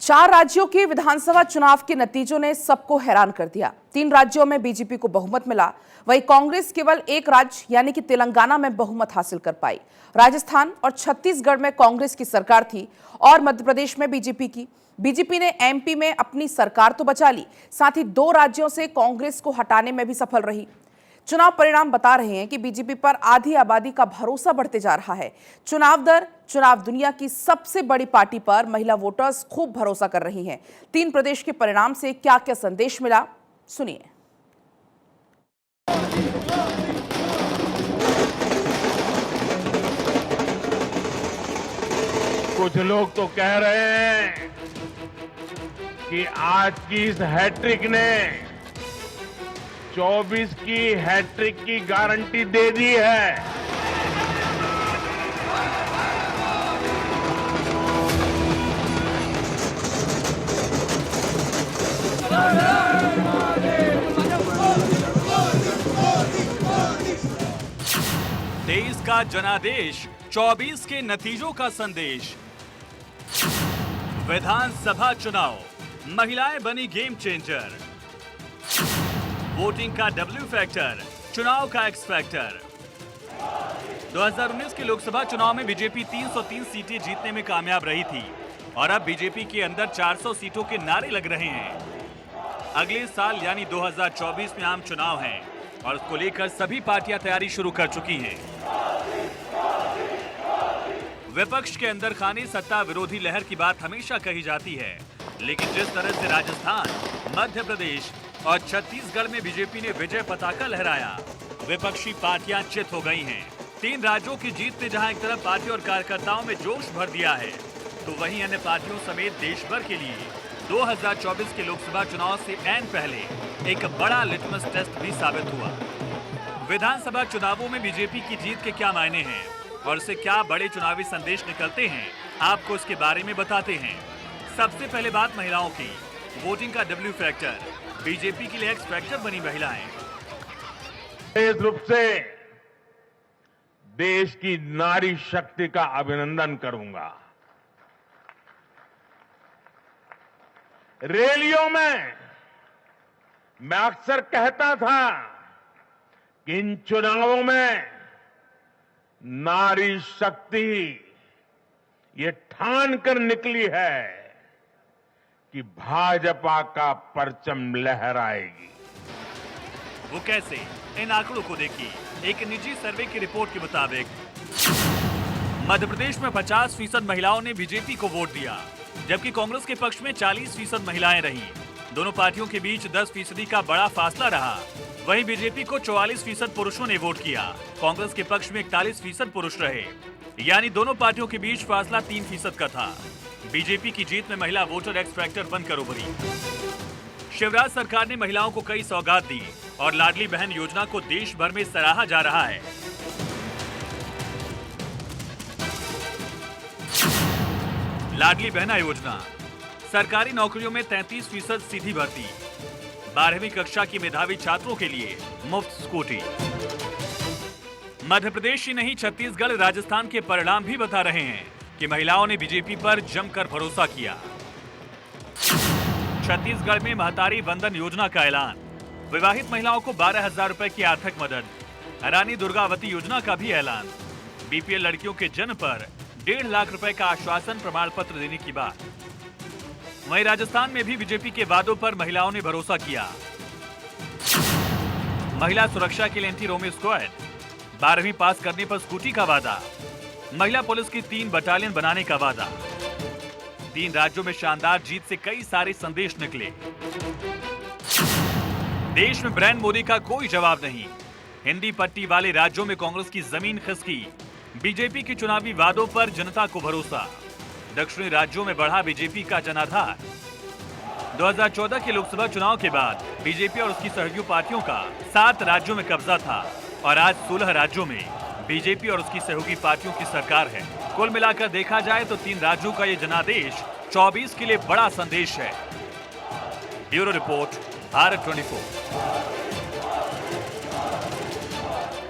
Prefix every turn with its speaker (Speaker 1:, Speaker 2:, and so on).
Speaker 1: 4 राज्यों के विधानसभा चुनाव के नतीजों ने सबको हैरान कर दिया। 3 राज्यों में बीजेपी को बहुमत मिला, वहीं कांग्रेस केवल एक राज्य यानी कि तेलंगाना में बहुमत हासिल कर पाई। राजस्थान और छत्तीसगढ़ में कांग्रेस की सरकार थी और मध्य प्रदेश में बीजेपी की। बीजेपी ने एमपी में अपनी सरकार तो बचा ली, साथ ही 2 राज्यों से कांग्रेस को हटाने में भी सफल रही। चुनाव परिणाम बता रहे हैं कि बीजेपी पर आधी आबादी का भरोसा बढ़ते जा रहा है। चुनाव दुनिया की सबसे बड़ी पार्टी पर महिला वोटर्स खूब भरोसा कर रही हैं। 3 प्रदेश के परिणाम से क्या क्या संदेश मिला, सुनिए।
Speaker 2: कुछ लोग तो कह रहे हैं कि आज की इस हैट्रिक ने 24 की हैट्रिक की गारंटी दे दी है।
Speaker 3: देश का जनादेश, 24 के नतीजों का संदेश। विधानसभा चुनाव, महिलाएं बनी गेम चेंजर। वोटिंग का डब्ल्यू फैक्टर, चुनाव का एक्स फैक्टर। 2019 के लोकसभा चुनाव में बीजेपी 303 सीटें जीतने में कामयाब रही थी और अब बीजेपी के अंदर 400 सीटों के नारे लग रहे हैं। अगले साल यानी 2024 में आम चुनाव हैं और उसको लेकर सभी पार्टियां तैयारी शुरू कर चुकी हैं। विपक्ष के अंदर खाने सत्ता विरोधी लहर की बात हमेशा कही जाती है, लेकिन जिस तरह से राजस्थान, मध्य प्रदेश और छत्तीसगढ़ में बीजेपी ने विजय पताका लहराया, विपक्षी पार्टियां चित हो गई हैं। 3 राज्यों की जीत ने जहां एक तरफ पार्टी और कार्यकर्ताओं में जोश भर दिया है, तो वहीं अन्य पार्टियों समेत देश भर के लिए 2024 के लोकसभा चुनाव से ऐन पहले एक बड़ा लिटमस टेस्ट भी साबित हुआ। विधानसभा चुनावों में बीजेपी की जीत के क्या मायने हैं और इससे क्या बड़े चुनावी संदेश निकलते हैं, आपको इसके बारे में बताते हैं। सबसे पहले बात महिलाओं की। वोटिंग का डब्ल्यू फैक्टर, बीजेपी के लिए एक्स फैक्टर बनी महिलाएं।
Speaker 2: विशेष रूप से देश की नारी शक्ति का अभिनंदन करूंगा। रैलियों में मैं अक्सर कहता था कि इन चुनावों में नारी शक्ति ये ठान कर निकली है कि भाजपा का परचम लहराएगी।
Speaker 3: वो कैसे? इन आंकड़ों को देखिए। एक निजी सर्वे की रिपोर्ट के मुताबिक मध्य प्रदेश में 50% महिलाओं ने बीजेपी को वोट दिया, जबकि कांग्रेस के पक्ष में 40% महिलाएं रहीं। दोनों पार्टियों के बीच 10% का बड़ा फासला रहा। वहीं बीजेपी को 44% पुरुषों ने वोट किया, कांग्रेस के पक्ष में 41% पुरुष रहे, यानी दोनों पार्टियों के बीच फासला 3% का था। बीजेपी की जीत में महिला वोटर एक्स फैक्टर बनकर उभरी। शिवराज सरकार ने महिलाओं को कई सौगात दी और लाडली बहन योजना को देश भर में सराहा जा रहा है। लाडली बहना योजना, सरकारी नौकरियों में 33% सीधी भर्ती, 12वीं कक्षा की मेधावी छात्रों के लिए मुफ्त स्कूटी। मध्य प्रदेश ही नहीं, छत्तीसगढ़, राजस्थान के परिणाम भी बता रहे हैं कि महिलाओं ने बीजेपी पर जमकर भरोसा किया। छत्तीसगढ़ में महतारी वंदन योजना का ऐलान, विवाहित महिलाओं को 12,000 रुपए की आर्थिक मदद। रानी दुर्गावती योजना का भी ऐलान। बीपीएल लड़कियों के जन्म पर 1.5 लाख रुपए का आश्वासन प्रमाण पत्र देने की बात। वहीं राजस्थान में भी बीजेपी के वादों पर महिलाओं ने भरोसा किया। महिला सुरक्षा के लिए एंटी रोमियो स्क्वाड, 12वीं पास करने पर स्कूटी का वादा, महिला पुलिस की 3 बटालियन बनाने का वादा। 3 राज्यों में शानदार जीत से कई सारे संदेश निकले। देश में ब्रांड मोदी का कोई जवाब नहीं। हिंदी पट्टी वाले राज्यों में कांग्रेस की जमीन खिसकी। बीजेपी के चुनावी वादों पर जनता को भरोसा। दक्षिणी राज्यों में बढ़ा बीजेपी का जनाधार। 2014 के लोकसभा चुनाव के बाद बीजेपी और उसकी सहयोगी पार्टियों का 7 राज्यों में कब्जा था और आज 16 राज्यों में बीजेपी और उसकी सहयोगी पार्टियों की सरकार है। कुल मिलाकर देखा जाए तो 3 राज्यों का ये जनादेश 24 के लिए बड़ा संदेश है। Bureau report, Bharat 24।